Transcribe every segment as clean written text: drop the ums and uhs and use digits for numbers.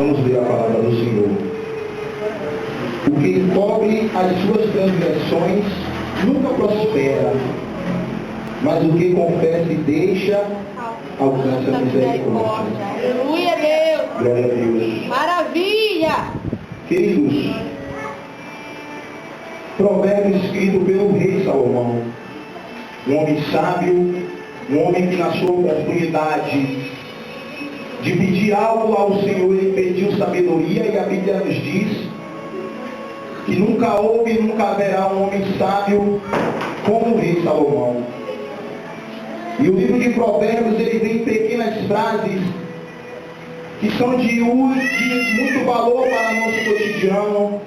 Vamos ler a palavra do Senhor. O que encobre as suas transgressões nunca prospera, mas o que confessa e deixa alcança a misericórdia. Aleluia, Deus. Glória a Deus. Maravilha. Queridos, provérbio escrito pelo rei Salomão, um homem sábio, um homem que na sua oportunidade de pedir algo ao Senhor, ele pediu sabedoria, e a Bíblia nos diz que nunca houve e nunca haverá um homem sábio como o rei Salomão. E o livro de Provérbios, ele tem pequenas frases que são de muito valor para o nosso cotidiano,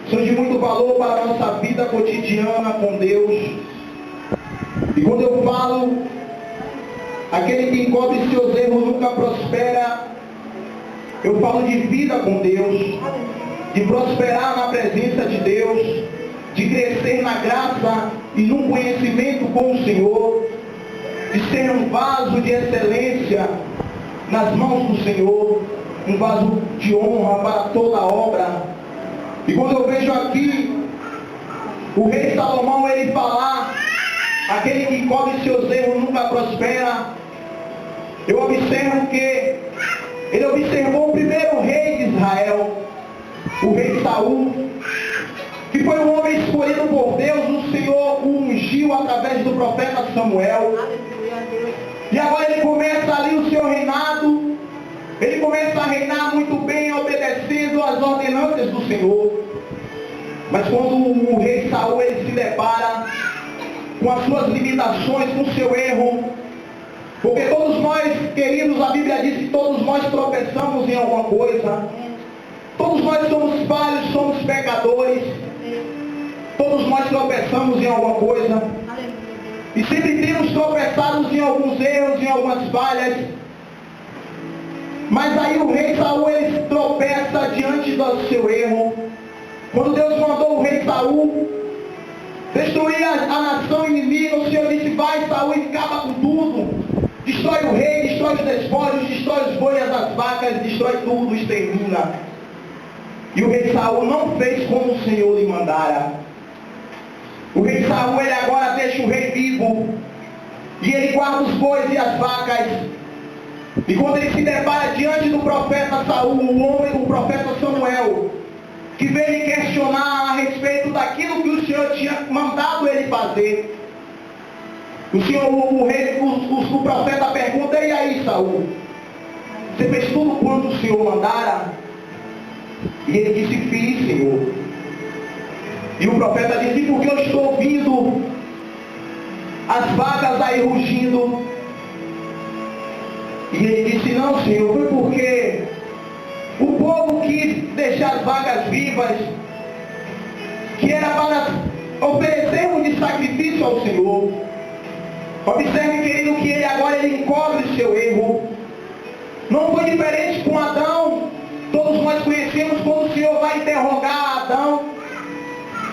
são de muito valor para a nossa vida cotidiana com Deus. E quando eu falo, aquele que encobre seus erros nunca prospera, eu falo de vida com Deus, de prosperar na presença de Deus, de crescer na graça e no conhecimento com o Senhor, de ser um vaso de excelência nas mãos do Senhor, um vaso de honra para toda a obra. E quando eu vejo aqui o rei Salomão ele falar, aquele que encobre seus erros nunca prospera, eu observo que ele observou o primeiro rei de Israel, o rei Saul, que foi um homem escolhido por Deus. O Senhor o ungiu através do profeta Samuel. E agora ele começa ali o seu reinado, ele começa a reinar muito bem, obedecendo às ordenanças do Senhor. Mas quando o rei Saul ele se depara com as suas limitações, com o seu erro, porque todos nós, queridos, a Bíblia diz que todos nós tropeçamos em alguma coisa, todos nós somos falhos, somos pecadores, todos nós tropeçamos em alguma coisa, e sempre temos tropeçado em alguns erros, em algumas falhas. Mas aí o rei Saul ele tropeça diante do seu erro. Quando Deus mandou o rei Saul destruir a nação inimiga, o Senhor disse: vai, Saul, e acaba com tudo. Destrói o rei, destrói os despojos, destrói os bois das vacas, destrói tudo, extermina. E o rei Saul não fez como o Senhor lhe mandara. O rei Saul ele agora deixa o rei vivo, e ele guarda os bois e as vacas. E quando ele se depara diante do profeta Saul, o profeta Samuel, que veio lhe questionar a respeito daquilo que o Senhor tinha mandado ele fazer, o profeta pergunta: e aí, Saul, você fez tudo quanto o Senhor mandara? E ele disse: fiz, Senhor. E o profeta disse: porque eu estou ouvindo as vacas aí rugindo. E ele disse: não, Senhor, foi porque o povo quis deixar as vacas vivas, que era para oferecermos de sacrifício ao Senhor. Observe, querido, que ele agora ele encobre o seu erro. Não foi diferente com Adão. Todos nós conhecemos quando o Senhor vai interrogar Adão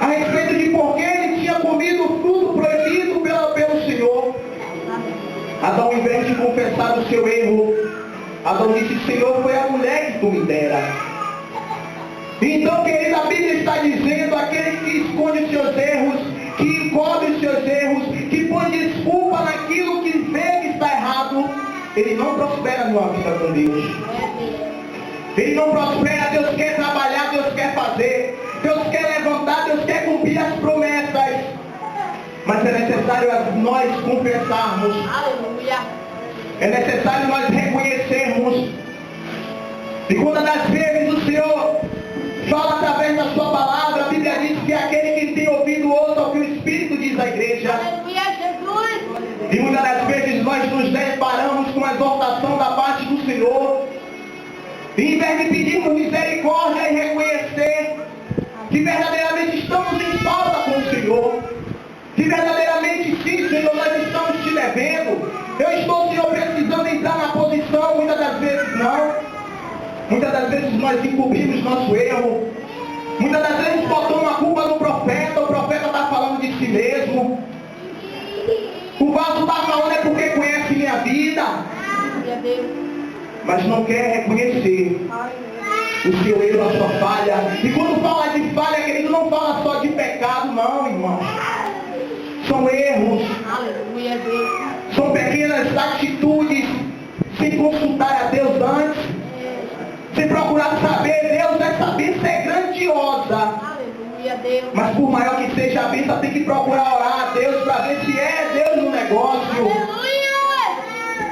a respeito de por que ele tinha comido o fruto proibido pelo Senhor. Adão, em vez de confessar o seu erro, Adão disse: Senhor, foi a mulher que tu me dera. Então, querida, a Bíblia está dizendo: aquele que esconde os seus erros, que encobre os seus erros, que põe desculpa naquilo que vê que está errado, ele não prospera numa vida com Deus. Ele não prospera. Deus quer trabalhar, Deus quer fazer, Deus quer levantar, Deus quer cumprir as promessas. Mas é necessário nós confessarmos. Aleluia. É necessário nós reconhecermos. E quando das vezes o Senhor fala através da sua palavra, a Bíblia diz que aquele que tem ouvido ouça o que o Espírito diz à igreja. Aleluia, Jesus. E muitas das vezes nós nos deparamos com a exortação da parte do Senhor. E em vez de pedirmos misericórdia e reconhecer que verdadeiramente estamos em falta com o Senhor, que verdadeiramente sim, Senhor, nós estamos te devendo. Eu estou, Senhor, precisando entrar na posição. Muitas das vezes não. Muitas das vezes nós encobrimos nosso erro. Muitas das vezes botamos a culpa no profeta. O profeta está falando de si mesmo. O vaso está falando é porque conhece minha vida, mas não quer reconhecer o seu erro, a sua falha. E quando fala de falha, querido, não fala só de pecado, não, irmão. São erros. Aleluia, Deus. São pequenas atitudes sem consultar a Deus antes. Sem procurar saber. Deus, essa bênção é grandiosa. Aleluia, Deus. Mas por maior que seja a bênção, tem que procurar orar a Deus para ver se é Deus no negócio. Aleluia.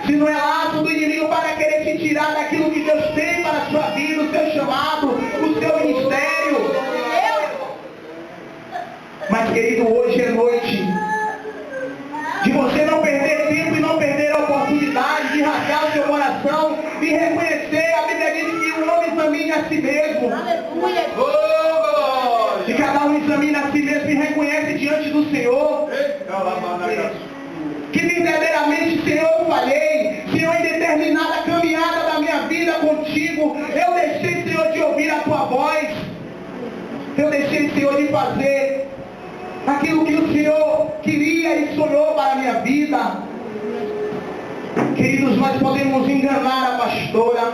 Se não é laço do inimigo para querer te tirar daquilo que Deus tem para a sua vida, o seu chamado, o seu ministério. Mas, querido, hoje é noite de você não perder tempo e não perder a oportunidade de rasgar o seu coração e reconhecer. A Bíblia diz que o homem examine a si mesmo. Aleluia. Que cada um examina a si mesmo e reconhece diante do Senhor. Que verdadeiramente, Senhor, eu falhei. Senhor, em determinada caminhada da minha vida contigo, eu deixei, Senhor, de ouvir a tua voz. Eu deixei, Senhor, de fazer aquilo que o Senhor queria e sonhou para a minha vida. Queridos, nós podemos enganar a pastora,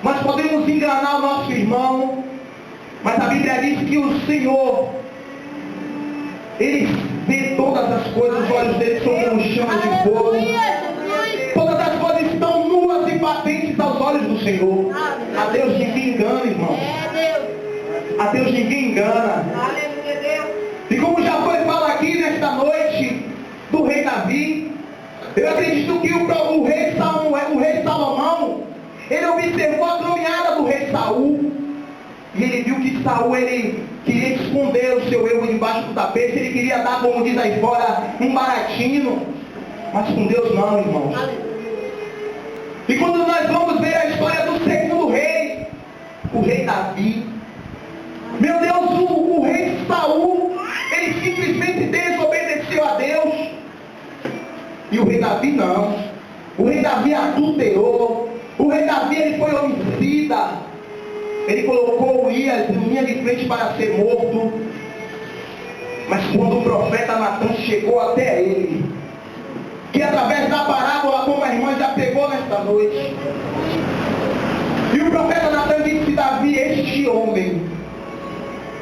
nós podemos enganar o nosso irmão, mas a Bíblia diz que o Senhor, Ele vê todas as coisas, os olhos dele são como chamas de fogo. Todas as coisas estão nuas e patentes aos olhos do Senhor. A Deus ninguém engana, irmão. A Deus ninguém engana. Aleluia, Deus. E como já foi falado aqui nesta noite do rei Davi, eu acredito que o rei Salomão, ele observou a caminhada do rei Saul, e ele viu que Saul, ele queria esconder o seu erro debaixo do tapete, ele queria dar, como diz aí fora, um baratinho, mas com Deus não, irmãos. E quando nós vamos ver a história do segundo rei, o rei Davi, meu Deus, o rei Saul, ele simplesmente desobedeceu a Deus. E o rei Davi não. O rei Davi adulterou. O rei Davi, ele foi homicida. Ele colocou Urias em linha de frente para ser morto. Mas quando o profeta Natan chegou até ele, que através da parábola, como a irmã já pegou nesta noite, e o profeta Natan disse: Davi, este homem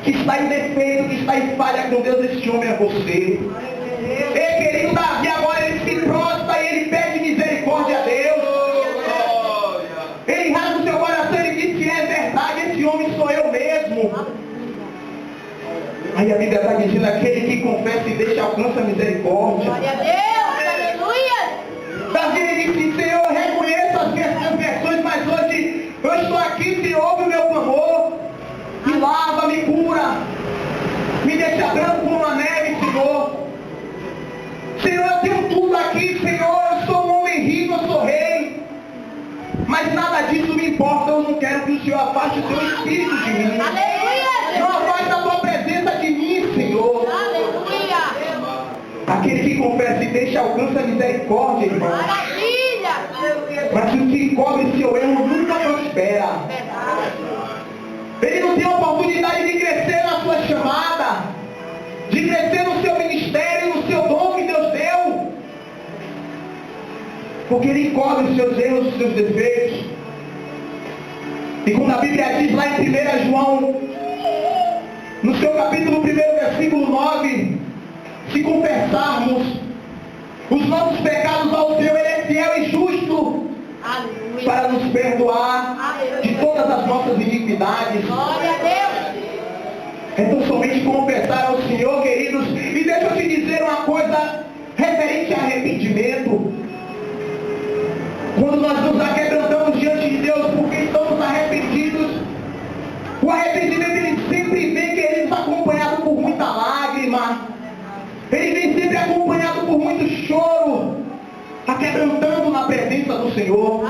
que está em defeito, que está em falha com Deus, este homem é você. Ei, querido Davi, agora ele se prostra e ele pede misericórdia a Deus. Ele rasga o seu coração e ele diz que é verdade, esse homem sou eu mesmo. Aí a Bíblia está dizendo: aquele que confessa e deixa alcança a misericórdia. Glória a Deus, aleluia. Davi, ele disse: Senhor, eu reconheço as minhas transgressões, mas hoje eu estou aqui, Senhor, ouve o meu clamor. Me lava, me cura, me deixa branco como a neve, Senhor. Senhor, eu tenho tudo aqui, Senhor, eu sou um homem rico, eu sou rei, mas nada disso me importa. Eu não quero que o Senhor afaste o seu espírito de mim. Aleluia. Não afaste a tua presença de mim, Senhor. Aleluia. Aquele que confessa e deixa alcança a misericórdia, irmão. Maravilha. Mas o que cobre seu erro nunca prospera. Verdade. Ele não tem a oportunidade de crescer na sua chamada, de crescer no seu ministério, no seu dom que Deus deu, porque ele encobre os seus erros, os seus defeitos. E quando a Bíblia diz lá em 1 João, no seu capítulo 1, versículo 9, se confessarmos os nossos pecados ao Senhor, Ele é fiel e justo para nos perdoar de todas as nossas iniquidades. Glória a Deus. Então somente confessar ao Senhor, queridos. E deixa eu te dizer uma coisa referente a arrependimento. Quando nós nos aquebrantamos diante de Deus porque estamos arrependidos, o arrependimento ele sempre vem, queridos, acompanhado por muita lágrima. Ele vem sempre acompanhado por muito choro, aquebrantando na presença do Senhor.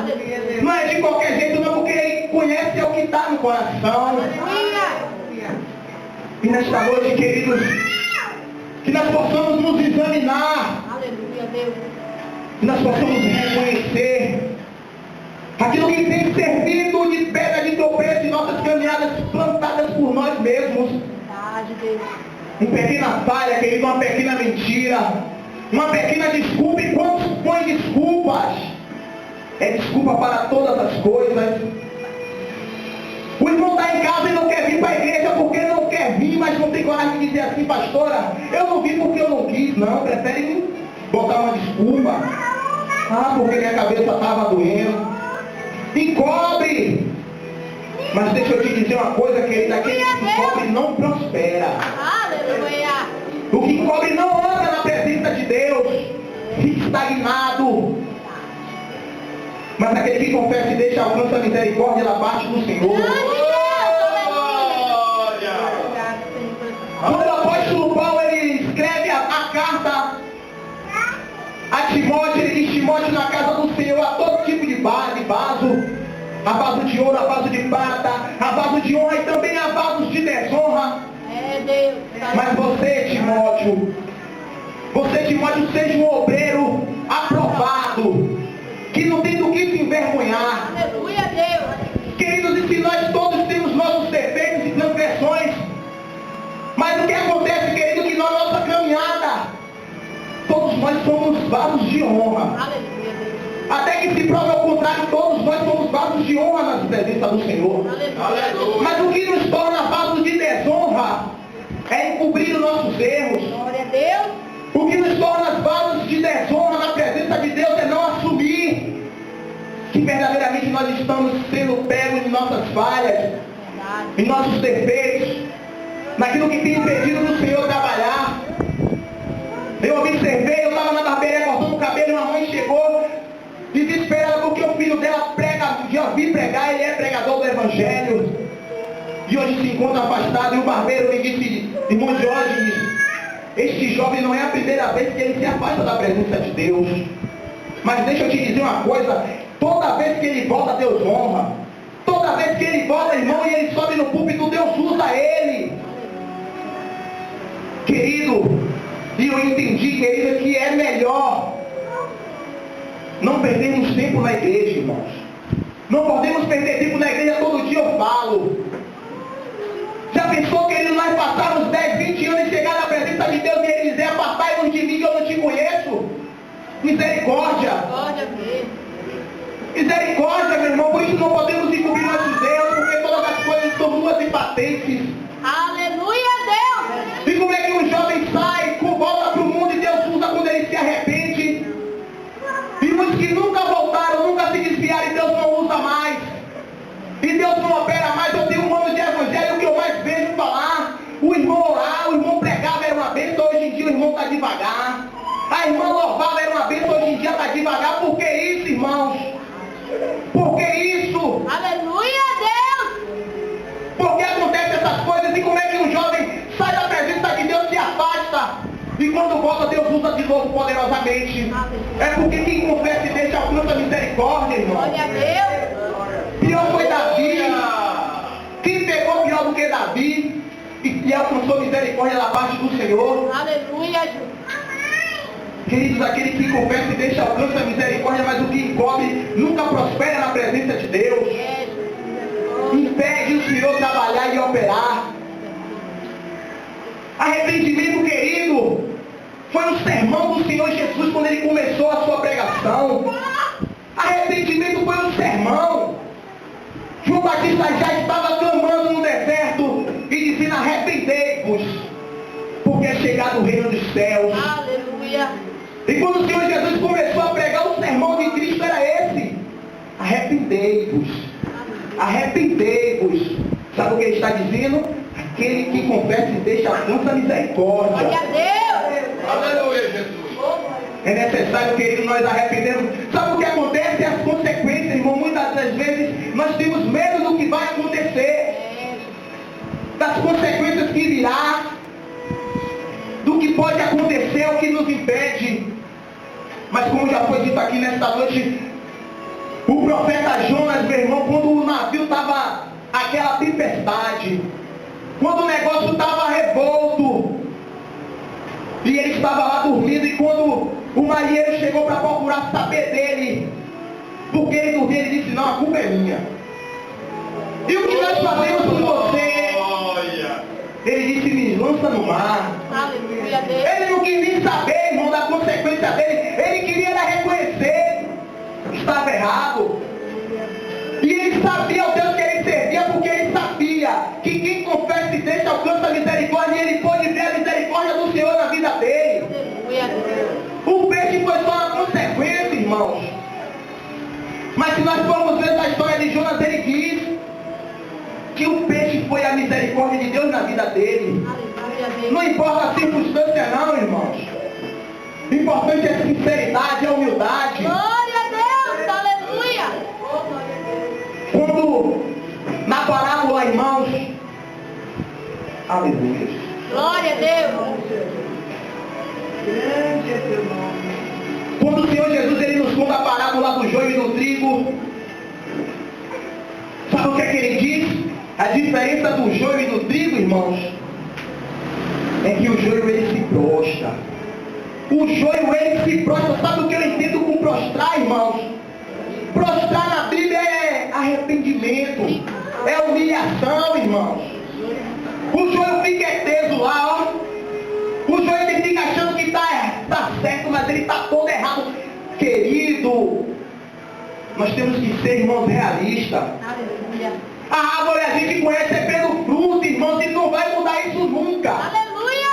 Não é de qualquer jeito, não, porque Ele conhece o que está no coração. E nesta noite, queridos, que nós possamos nos examinar, Aleluia, Deus. que nós possamos reconhecer aquilo que tem servido de pedra de tropeço em nossas caminhadas plantadas por nós mesmos. Verdade, Deus. Uma pequena falha, querido, uma pequena mentira, uma pequena desculpa. E quando põe desculpas, é desculpa para todas as coisas. O irmão em casa e não quer vir para a igreja porque não quer vir, mas não tem coragem de dizer assim, pastora, eu não vim porque eu não quis. Não, prefere botar uma desculpa. Ah, porque minha cabeça estava doendo. Encobre. Mas deixa eu te dizer uma coisa, querida, aquele que encobre não prospera. Aleluia. O que encobre não anda na presença de Deus, fica estagnado. Mas aquele que confessa e deixa alcança a misericórdia da parte do Senhor. Quando o apóstolo Paulo ele escreve a carta a Timóteo, ele diz: Timóteo, na casa do Senhor há todo tipo de vaso, há vaso de ouro, há vaso de prata, há vaso de honra e também há vasos de desonra. Deus. Mas você, Timóteo, seja um obreiro aprovado, que não tem do que se envergonhar. Aleluia, Deus. Queridos, e se nós todos temos nossos defeitos e transgressões, mas o que acontece, querido, que na nossa caminhada, todos nós somos vasos de honra. Aleluia, Deus. Até que se prove ao contrário, todos nós somos vasos de honra na presença do Senhor. Aleluia. Mas o que nos torna vasos de desonra é encobrir os nossos erros. Glória a Deus. O que nos torna vasos de desonra na presença de Deus é não assumir que verdadeiramente nós estamos sendo pegos em nossas falhas, Verdade. em nossos defeitos, naquilo que tem impedido do Senhor trabalhar. Eu observei, eu estava na barbearia cortando o cabelo e uma mãe chegou desesperada porque o filho dela prega, já vi pregar, ele é pregador do Evangelho. E hoje se encontra afastado, e o barbeiro me disse: irmão Jorge, este jovem não é a primeira vez que ele se afasta da presença de Deus. Mas deixa eu te dizer uma coisa, toda vez que ele volta, Deus honra. Toda vez que ele volta, irmão, e ele sobe no púlpito, Deus usa ele. Querido, e eu entendi, querido, que é melhor não perdermos tempo na igreja, irmãos. Não podemos perder tempo na igreja, todo dia eu falo. Já pensou, querido, nós passarmos 10, 20 anos e chegar na presença de Deus e Ele dizer: apartai-vos de mim que eu não te conheço? Misericórdia. Glória a Deus. Misericórdia, meu irmão. Por isso não podemos encobrir nossos erros, porque todas as coisas são nuas e patentes. Aleluia, Deus. E como é que um jovem sai, volta para o mundo e Deus usa quando ele se arrepende? E muitos que nunca voltaram, nunca se desviaram e Deus não usa mais. E Deus não opera mais. Eu tenho um ano de evangelho que eu mais vejo falar. O irmão orar, o irmão pregava, era uma bênção. Hoje em dia o irmão está devagar. A irmã louvava, era uma bênção. Hoje em dia está devagar. Por que isso, irmãos? Por que isso? Aleluia, Deus. Por que acontecem essas coisas? E como é que um jovem sai da presença de Deus, se afasta? E quando volta, Deus usa de novo poderosamente. É porque quem confessa e deixa alcança misericórdia, irmão. Glória a Deus. Pior foi Davi. Quem pegou pior do que Davi e alcançou misericórdia da parte do Senhor? Aleluia, Jesus. Queridos, aquele que confessa e deixa alcança a misericórdia, mas o que encobre nunca prospera na presença de Deus. Impede o Senhor trabalhar e operar. Arrependimento, querido, foi um sermão do Senhor Jesus quando Ele começou a sua pregação. Arrependimento foi um sermão. João Batista já estava clamando no deserto e dizendo: arrependei-vos, porque é chegado o reino dos céus. Aleluia. E quando o Senhor Jesus começou a pregar, o sermão de Cristo era esse: arrependei-vos, arrependei-vos. Sabe o que ele está dizendo? Aquele que confessa e deixa alcança a misericórdia. Glória a Deus. Aleluia, Jesus. É necessário, querido, nós arrependermos. Sabe o que acontece? As consequências, irmão. Muitas das vezes nós temos medo do que vai acontecer, das consequências que virá, do que pode acontecer, o que nos impede. Mas como já foi dito aqui nesta noite, o profeta Jonas, meu irmão, quando o navio estava aquela tempestade, quando o negócio estava revolto, e ele estava lá dormindo, e quando o marinheiro chegou para procurar saber dele, porque ele dormia, ele disse: não, a culpa é minha. E o que nós fazemos por você? Ele disse: me lança no mar. Aleluia, Deus. Ele não quis nem saber, irmão, da consequência dele. Ele queria era reconhecer que estava errado. E ele sabia o Deus que ele servia, porque ele sabia de Jonas, ele diz que o peixe foi a misericórdia de Deus na vida dele. Aleluia, Deus. Não importa a circunstância não, irmãos. O importante é a sinceridade, a humildade. Glória a Deus. Aleluia. Quando na parábola, irmãos, aleluia. Glória a Deus. Quando o Senhor Jesus ele nos conta a parábola do joio e do trigo, sabe o que é que ele diz? A diferença do joio e do trigo, irmãos, é que o joio ele se prostra. O joio ele se prostra. Sabe o que eu entendo com prostrar, irmãos? Prostrar na Bíblia é arrependimento, é humilhação, irmãos. O joio fica teso lá, ó. O joio ele fica achando que tá certo, mas ele está todo errado. Querido, nós temos que ser, irmãos, realistas. Aleluia. A árvore a gente conhece é pelo fruto, irmãos, e não vai mudar isso nunca. Aleluia,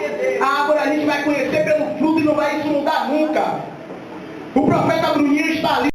Deus. A árvore a gente vai conhecer pelo fruto e não vai isso mudar nunca. O profeta Bruninho está ali.